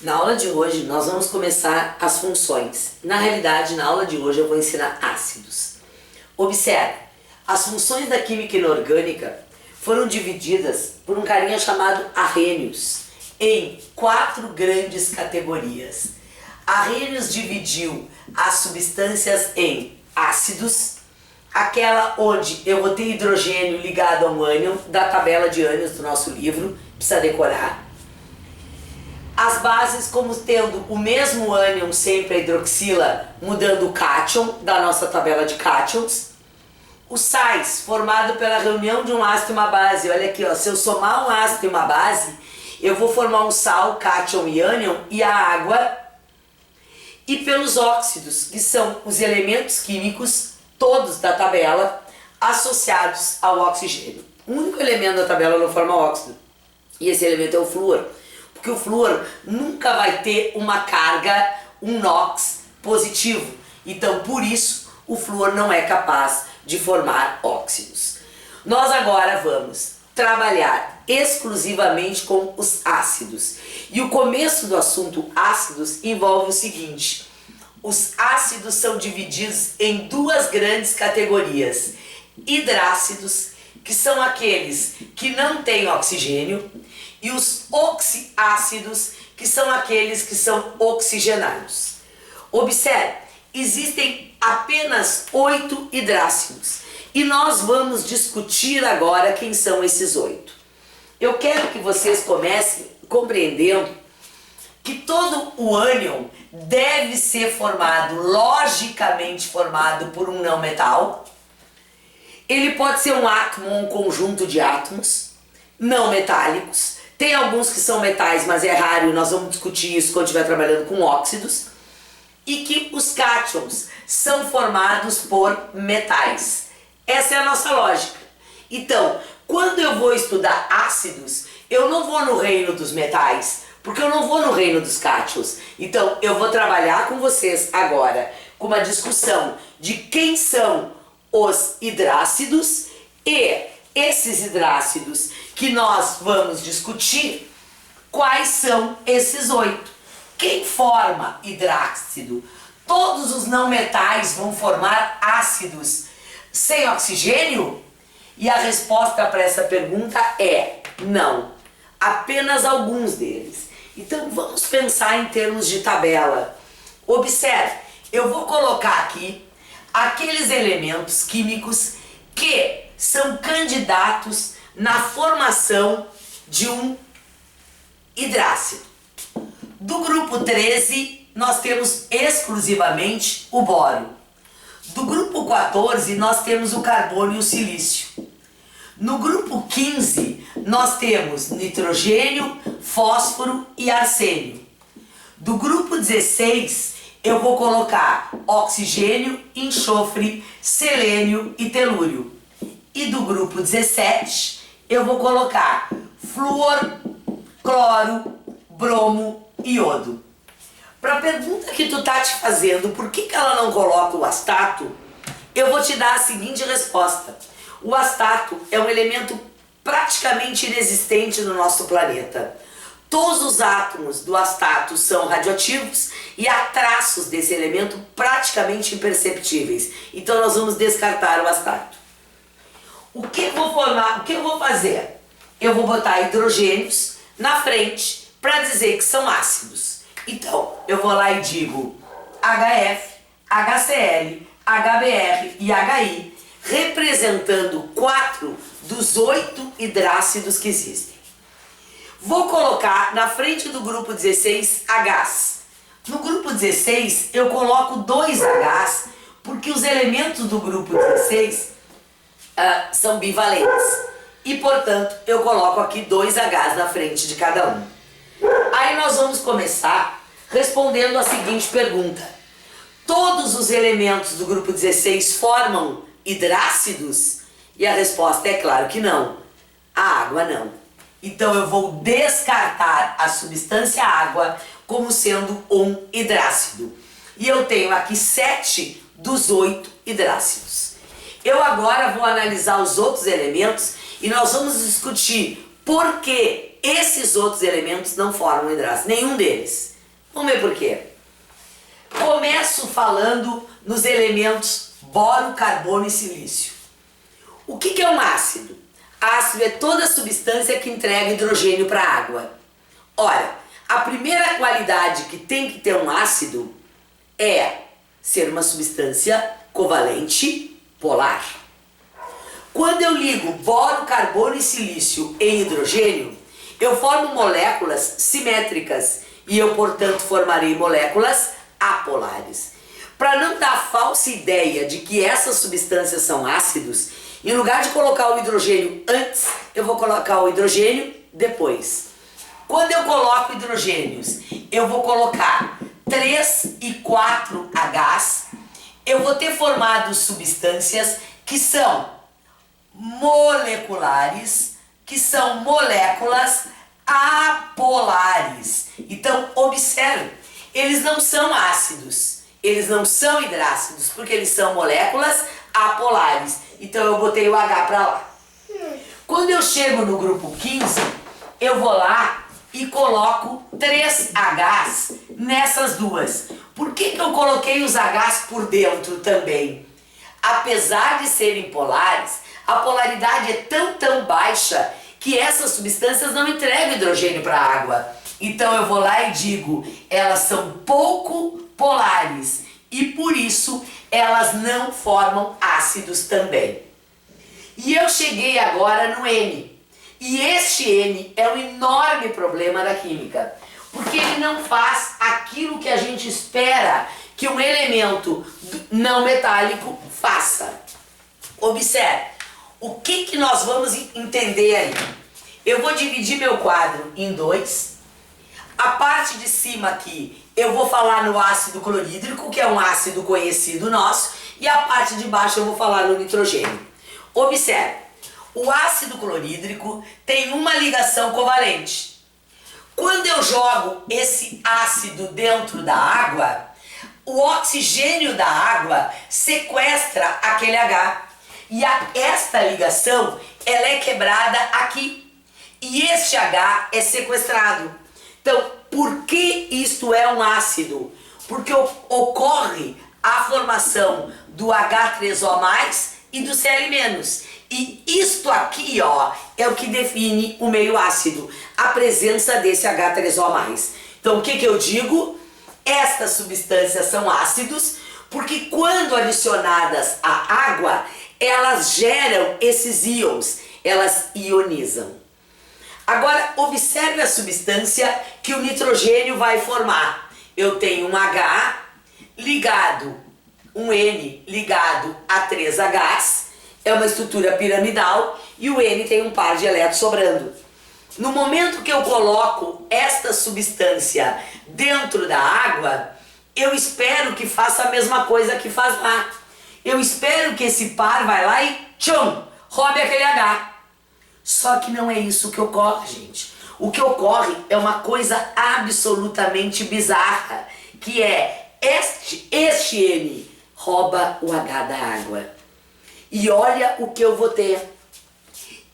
Na aula de hoje nós vamos começar as funções. Na realidade, na aula de hoje eu vou ensinar ácidos. Observe, as funções da química inorgânica foram divididas por um carinha chamado Arrhenius em 4 grandes categorias. Arrhenius dividiu as substâncias em ácidos, aquela onde eu vou ter hidrogênio ligado a um ânion, da tabela de ânions do nosso livro, precisa decorar. As bases como tendo o mesmo ânion, sempre a hidroxila, mudando o cátion da nossa tabela de cátions. Os sais, formado pela reunião de um ácido e uma base. Olha aqui, ó, se eu somar um ácido e uma base, eu vou formar um sal, cátion e ânion, e a água. E pelos óxidos, que são os elementos químicos, todos da tabela, associados ao oxigênio. O único elemento da tabela não forma óxido, e esse elemento é o flúor. Porque o flúor nunca vai ter uma carga, um NOx positivo. Então, por isso, o flúor não é capaz de formar óxidos. Nós agora vamos trabalhar exclusivamente com os ácidos. E o começo do assunto ácidos envolve o seguinte: os ácidos são divididos em 2 grandes categorias. Hidrácidos, que são aqueles que não têm oxigênio, e os oxiácidos, que são aqueles que são oxigenados. Observe, existem apenas 8 hidrácidos e nós vamos discutir agora quem são esses 8. Eu quero que vocês comecem compreendendo que todo o ânion deve ser formado, logicamente formado por um não metal. Ele pode ser um átomo ou um conjunto de átomos não metálicos. Tem alguns que são metais, mas é raro, e nós vamos discutir isso quando estiver trabalhando com óxidos. E que os cátions são formados por metais. Essa é a nossa lógica. Então, quando eu vou estudar ácidos, eu não vou no reino dos metais, porque eu não vou no reino dos cátions. Então, eu vou trabalhar com vocês agora com uma discussão de quem são os hidrácidos, e esses hidrácidos que nós vamos discutir, quais são esses 8. Quem forma hidrácido? Todos os não metais vão formar ácidos sem oxigênio? E a resposta para essa pergunta é não, apenas alguns deles. Então vamos pensar em termos de tabela. Observe, eu vou colocar aqui aqueles elementos químicos que são candidatos na formação de um hidrácido. Do grupo 13, nós temos exclusivamente o bório. Do grupo 14, nós temos o carbono e o silício. No grupo 15, nós temos nitrogênio, fósforo e arsênio. Do grupo 16, eu vou colocar oxigênio, enxofre, selênio e telúrio. E do grupo 17, eu vou colocar flúor, cloro, bromo e iodo. Para a pergunta que tu tá te fazendo, por que ela não coloca o astato, eu vou te dar a seguinte resposta. O astato é um elemento praticamente inexistente no nosso planeta. Todos os átomos do astato são radioativos e há traços desse elemento praticamente imperceptíveis. Então nós vamos descartar o astato. O que eu vou fazer? Eu vou botar hidrogênios na frente para dizer que são ácidos. Então, eu vou lá e digo HF, HCl, HBr e HI, representando 4 dos 8 hidrácidos que existem. Vou colocar na frente do grupo 16 Hs. No grupo 16, eu coloco 2 Hs, porque os elementos do grupo 16 são bivalentes. E, portanto, eu coloco aqui 2 Hs na frente de cada um. Aí nós vamos começar respondendo a seguinte pergunta. Todos os elementos do grupo 16 formam hidrácidos? E a resposta é claro que não. A água não. Então eu vou descartar a substância água como sendo um hidrácido. E eu tenho aqui 7 dos 8 hidrácidos. Eu agora vou analisar os outros elementos e nós vamos discutir por que esses outros elementos não formam hidrácido, nenhum deles. Vamos ver por quê. Começo falando nos elementos boro, carbono e silício. O que é um ácido? Ácido é toda substância que entrega hidrogênio para a água. Ora, a primeira qualidade que tem que ter um ácido é ser uma substância covalente polar. Quando eu ligo boro, carbono e silício em hidrogênio, eu formo moléculas simétricas e eu, portanto, formarei moléculas apolares. Para não dar falsa ideia de que essas substâncias são ácidos, em lugar de colocar o hidrogênio antes, eu vou colocar o hidrogênio depois. Quando eu coloco hidrogênios, eu vou colocar 3 e 4 Hs, eu vou ter formado substâncias que são moleculares, que são moléculas apolares. Então, observe, eles não são ácidos, eles não são hidrácidos, porque eles são moléculas apolares. Então, eu botei o H para lá. Quando eu chego no grupo 15, eu vou lá e coloco 3 Hs nessas duas. Por que eu coloquei os Hs por dentro também? Apesar de serem polares, a polaridade é tão baixa que essas substâncias não entregam hidrogênio para a água. Então eu vou lá e digo, elas são pouco polares e por isso elas não formam ácidos também. E eu cheguei agora no N. E este N é um enorme problema da química, porque ele não faz aquilo que a gente espera que um elemento não metálico faça. Observe, o que nós vamos entender aí? Eu vou dividir meu quadro em dois. A parte de cima aqui eu vou falar no ácido clorídrico, que é um ácido conhecido nosso, e a parte de baixo eu vou falar no nitrogênio. Observe, o ácido clorídrico tem uma ligação covalente. Quando eu jogo esse ácido dentro da água, o oxigênio da água sequestra aquele H. E esta ligação, ela é quebrada aqui. E este H é sequestrado. Então, por que isto é um ácido? Porque ocorre a formação do H3O+, e do Cl-. E isto aqui, ó, é o que define o meio ácido, a presença desse H3O+. Então, o que eu digo? Estas substâncias são ácidos, porque quando adicionadas à água, elas geram esses íons, elas ionizam. Agora, observe a substância que o nitrogênio vai formar. Eu tenho um H ligado, um N ligado a 3 Hs, é uma estrutura piramidal e o N tem um par de elétrons sobrando. No momento que eu coloco esta substância dentro da água, eu espero que faça a mesma coisa que faz lá. Eu espero que esse par vai lá e tchum, roube aquele H. Só que não é isso que ocorre, gente. O que ocorre é uma coisa absolutamente bizarra, que é este N rouba o H da água. E olha o que eu vou ter.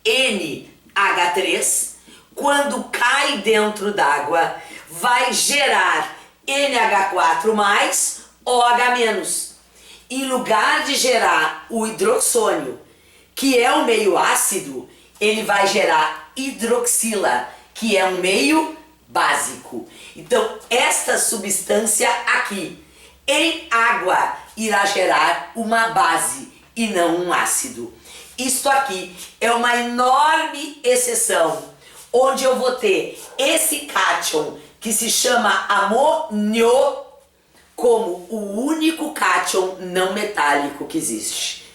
NH3, quando cai dentro d'água, vai gerar NH4+, OH-. Em lugar de gerar o hidroxônio, que é um meio ácido, ele vai gerar hidroxila, que é um meio básico. Então, esta substância aqui, em água, irá gerar uma base e não um ácido. Isto aqui é uma enorme exceção, onde eu vou ter esse cátion, que se chama amônio, como o único cátion não metálico que existe.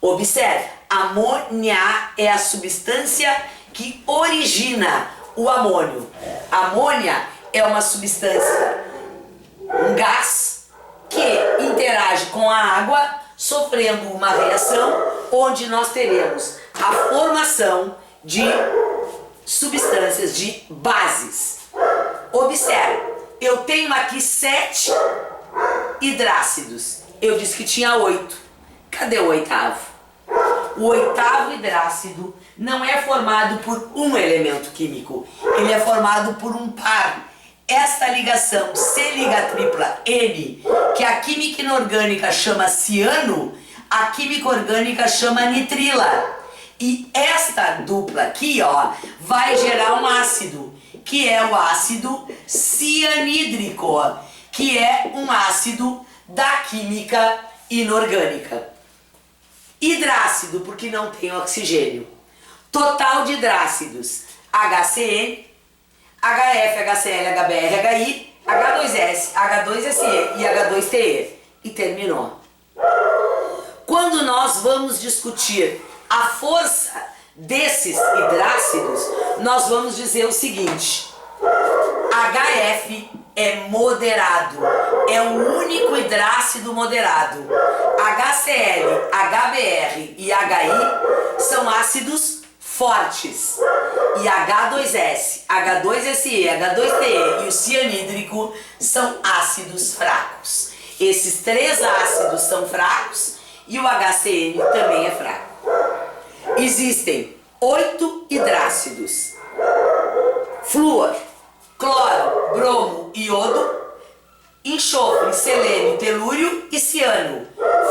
Observe, amônia é a substância que origina o amônio. Amônia é uma substância, um gás, que interage com a água, sofrendo uma reação, onde nós teremos a formação de substâncias, de bases. Observe, eu tenho aqui 7 hidrácidos. Eu disse que tinha 8. Cadê o oitavo? O oitavo hidrácido não é formado por um elemento químico, ele é formado por um par. esta ligação C liga tripla N, que a química inorgânica chama ciano, a química orgânica chama nitrila. E esta dupla aqui, ó, vai gerar um ácido, que é o ácido cianídrico, que é um ácido da química inorgânica. Hidrácido, porque não tem oxigênio. Total de hidrácidos: HCN, HF, HCl, HBr, HI, H2S, H2SE e H2TE. E terminou. Quando nós vamos discutir a força desses hidrácidos, nós vamos dizer o seguinte: HF é moderado, é o único hidrácido moderado. HCl, HBr e HI são ácidos fortes. E H2S, H2SE, H2TE e o cianídrico são ácidos fracos. Esses três ácidos são fracos e o HCN também é fraco. Existem 8 hidrácidos: flúor, cloro, bromo, iodo, enxofre, selênio, telúrio e ciano.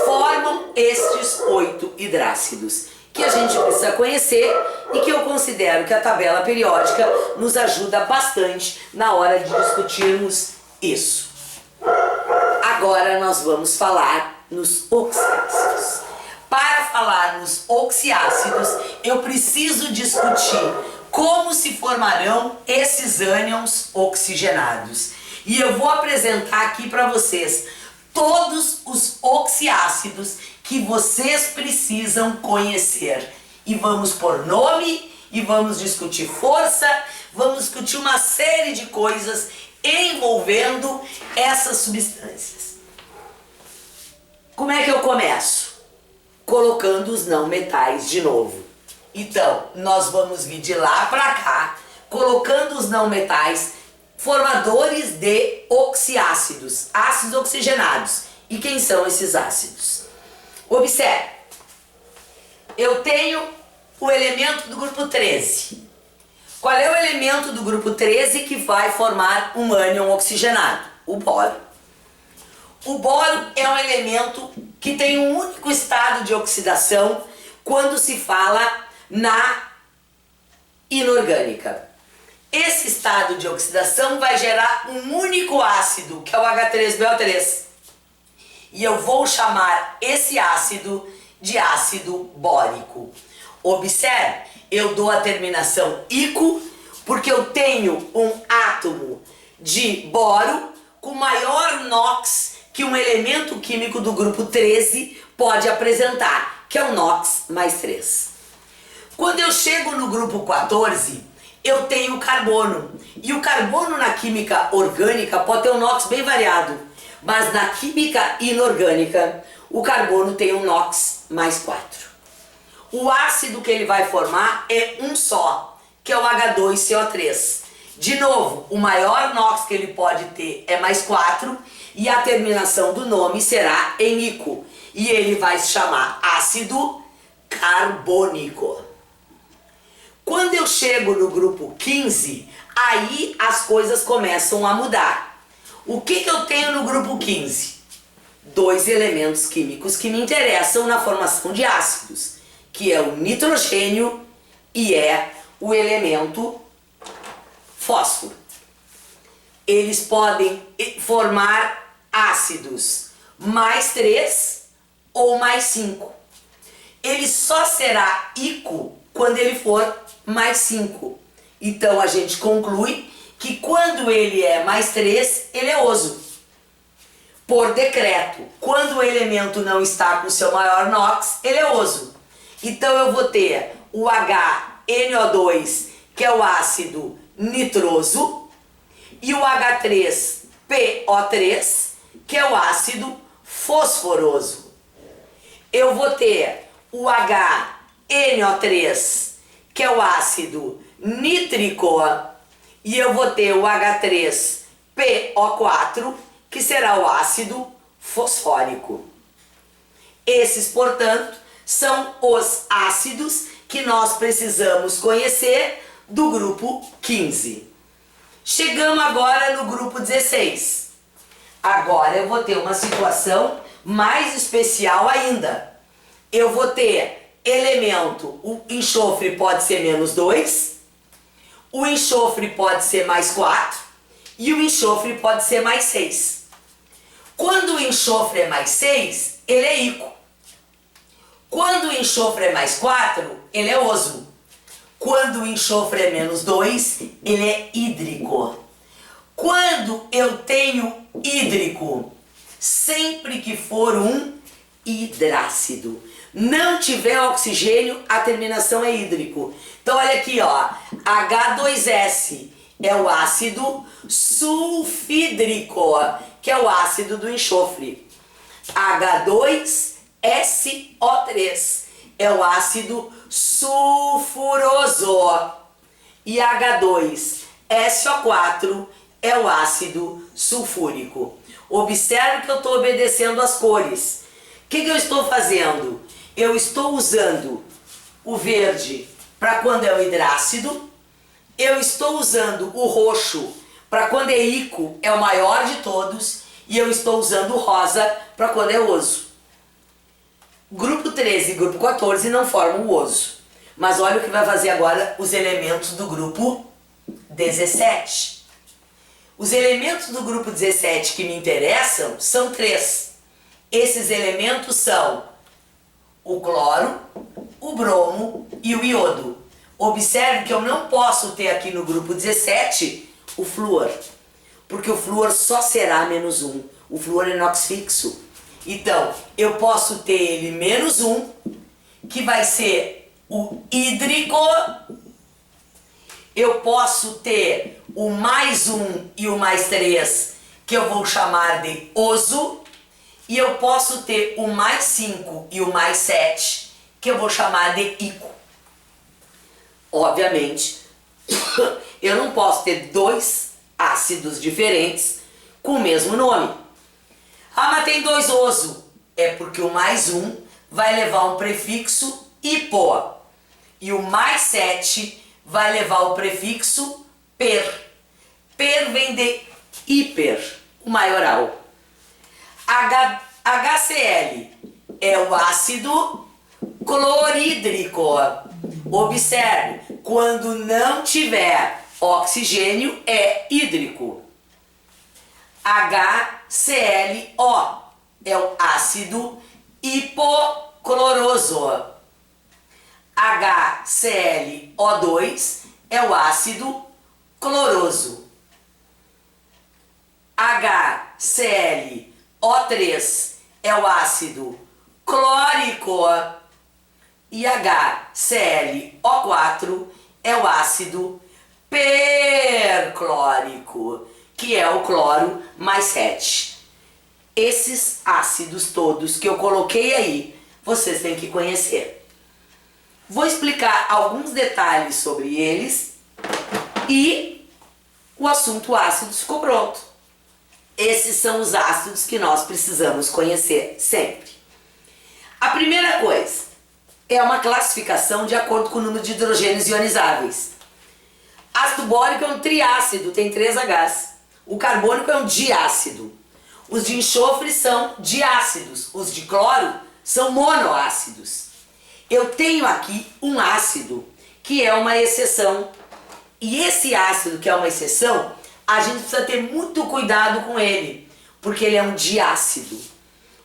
Formam estes 8 hidrácidos, que a gente precisa conhecer e que eu considero que a tabela periódica nos ajuda bastante na hora de discutirmos isso. Agora nós vamos falar nos oxiácidos. Para falar nos oxiácidos, eu preciso discutir como se formarão esses ânions oxigenados. E eu vou apresentar aqui para vocês todos os oxiácidos que vocês precisam conhecer. E vamos por nome, e vamos discutir força, vamos discutir uma série de coisas envolvendo essas substâncias. Como é que eu começo? Colocando os não metais de novo. Então, nós vamos vir de lá para cá, colocando os não metais, formadores de oxiácidos, ácidos oxigenados. E quem são esses ácidos? Observe, eu tenho o elemento do grupo 13. Qual é o elemento do grupo 13 que vai formar um ânion oxigenado? O boro. O boro é um elemento que tem um único estado de oxidação quando se fala na inorgânica. Esse estado de oxidação vai gerar um único ácido, que é o H3BO3. E eu vou chamar esse ácido de ácido bórico. Observe, eu dou a terminação ico porque eu tenho um átomo de boro com maior NOx que um elemento químico do grupo 13 pode apresentar, que é o NOx mais 3. Quando eu chego no grupo 14, eu tenho o carbono. E o carbono na química orgânica pode ter um NOx bem variado, mas na química inorgânica, o carbono tem um NOx mais 4. O ácido que ele vai formar é um só, que é o H2CO3. De novo, o maior NOx que ele pode ter é mais 4 e a terminação do nome será em ico. E ele vai se chamar ácido carbônico. Quando eu chego no grupo 15, aí as coisas começam a mudar. O que eu tenho no grupo 15? 2 elementos químicos que me interessam na formação de ácidos, que é o nitrogênio e é o elemento fósforo. Eles podem formar ácidos mais 3 ou mais 5. Ele só será ico quando ele for mais 5. Então a gente conclui que quando ele é mais 3, ele é oso. Por decreto, quando o elemento não está com seu maior NOx, ele é oso. Então eu vou ter o HNO2, que é o ácido nitroso, e o H3PO3, que é o ácido fosforoso. Eu vou ter o HNO3, que é o ácido nítrico, e eu vou ter o H3PO4, que será o ácido fosfórico. Esses, portanto, são os ácidos que nós precisamos conhecer do grupo 15. Chegamos agora no grupo 16. Agora eu vou ter uma situação mais especial ainda. Eu vou ter elemento, o enxofre pode ser -2, o enxofre pode ser +4 e o enxofre pode ser +6. Quando o enxofre é +6, ele é íquo. Quando o enxofre é +4, ele é oso. Quando o enxofre é -2, ele é hídrico. Quando eu tenho hídrico, sempre que for um hidrácido, não tiver oxigênio, a terminação é hídrico. Então olha aqui, ó, H2S é o ácido sulfídrico, que é o ácido do enxofre. H2SO3 é o ácido sulfuroso. E H2SO4 é o ácido sulfúrico. Observe que eu estou obedecendo as cores. O que eu estou fazendo? Eu estou usando o verde para quando é o hidrácido. Eu estou usando o roxo para quando é íquo, é o maior de todos. E eu estou usando o rosa para quando é oso. Grupo 13 e grupo 14 não formam o oso. Mas olha o que vai fazer agora os elementos do grupo 17. Os elementos do grupo 17 que me interessam são 3. Esses elementos são o cloro, o bromo e o iodo. Observe que eu não posso ter aqui no grupo 17 o flúor, porque o flúor só será -1. O flúor é inox fixo. Então, eu posso ter ele -1, que vai ser o hídrico. Eu posso ter o +1 e o +3, que eu vou chamar de oso. E eu posso ter o +5 e o +7, que eu vou chamar de íquo. Obviamente, eu não posso ter 2 ácidos diferentes com o mesmo nome. Ah, mas tem 2 oso. É porque o +1 vai levar um prefixo hipo. E o +7 vai levar o prefixo per. Per vem de hiper, o maioral. HCl é o ácido clorídrico. Observe, quando não tiver oxigênio é hídrico. HClO é o ácido hipocloroso. HClO2 é o ácido cloroso. HClO3 é o ácido clórico. E HClO4 é o ácido perclórico, que é o cloro +7. Esses ácidos todos que eu coloquei aí, vocês têm que conhecer. Vou explicar alguns detalhes sobre eles e o assunto ácidos ficou pronto. Esses são os ácidos que nós precisamos conhecer sempre. A primeira coisa é uma classificação de acordo com o número de hidrogênios ionizáveis. Ácido bórico é um triácido, tem 3 Hs. O carbônico é um diácido. Os de enxofre são diácidos. Os de cloro são monoácidos. Eu tenho aqui um ácido que é uma exceção. E esse ácido que é uma exceção, a gente precisa ter muito cuidado com ele, porque ele é um diácido.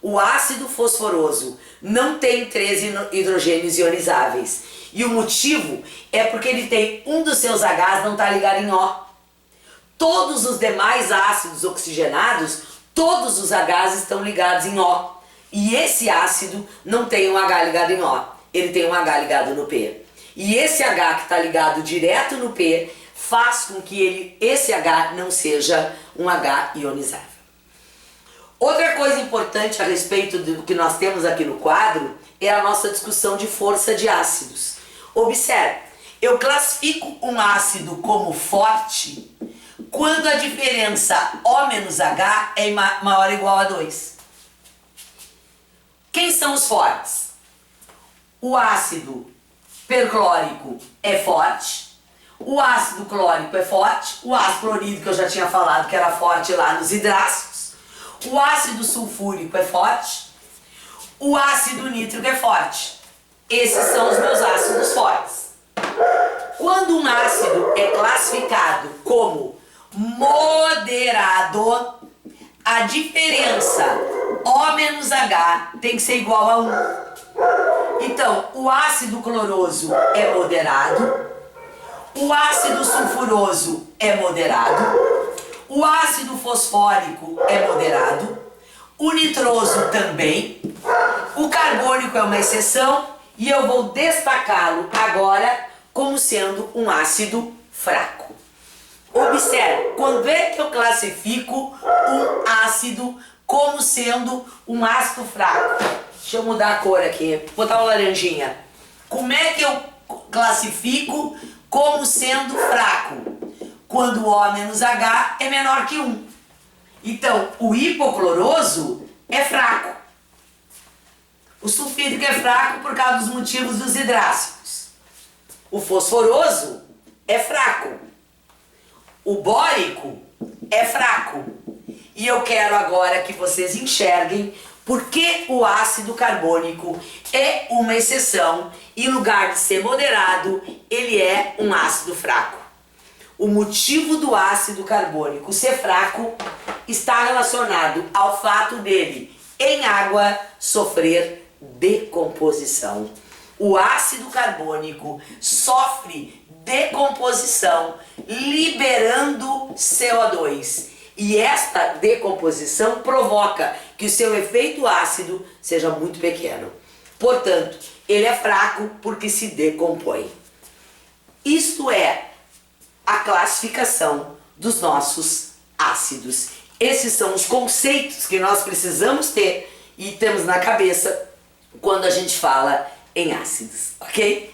O ácido fosforoso não tem 13 hidrogênios ionizáveis. E o motivo é porque ele tem um dos seus Hs não está ligado em O. Todos os demais ácidos oxigenados, todos os Hs estão ligados em O. E esse ácido não tem um H ligado em O, ele tem um H ligado no P. E esse H que está ligado direto no P faz com que esse H não seja um H ionizável. Outra coisa importante a respeito do que nós temos aqui no quadro é a nossa discussão de força de ácidos. Observe, eu classifico um ácido como forte quando a diferença O menos H é maior ou igual a 2. Quem são os fortes? O ácido perclórico é forte, O ácido clórico é forte, o ácido clorídrico que eu já tinha falado que era forte lá nos hidrácidos, o ácido sulfúrico é forte, o ácido nítrico é forte. Esses são os meus ácidos fortes. Quando um ácido é classificado como moderado, a diferença O menos H tem que ser igual a 1. Então, o ácido cloroso é moderado, o ácido sulfuroso é moderado, o ácido fosfórico é moderado, o nitroso também, o carbônico é uma exceção e eu vou destacá-lo agora como sendo um ácido fraco. Observe, quando é que eu classifico um ácido como sendo um ácido fraco? Deixa eu mudar a cor aqui, vou botar uma laranjinha. Como é que eu classifico como sendo fraco? Quando O menos H é menor que 1. Então, o hipocloroso é fraco. O sulfídrico é fraco por causa dos motivos dos hidrácidos. O fosforoso é fraco. O bórico é fraco. E eu quero agora que vocês enxerguem por que o ácido carbônico é uma exceção. Em lugar de ser moderado, ele é um ácido fraco. O motivo do ácido carbônico ser fraco está relacionado ao fato dele, em água, sofrer decomposição. O ácido carbônico sofre decomposição, liberando CO2. E esta decomposição provoca que o seu efeito ácido seja muito pequeno. Portanto, ele é fraco porque se decompõe. Isto é a classificação dos nossos ácidos. Esses são os conceitos que nós precisamos ter e temos na cabeça quando a gente fala em ácidos, ok?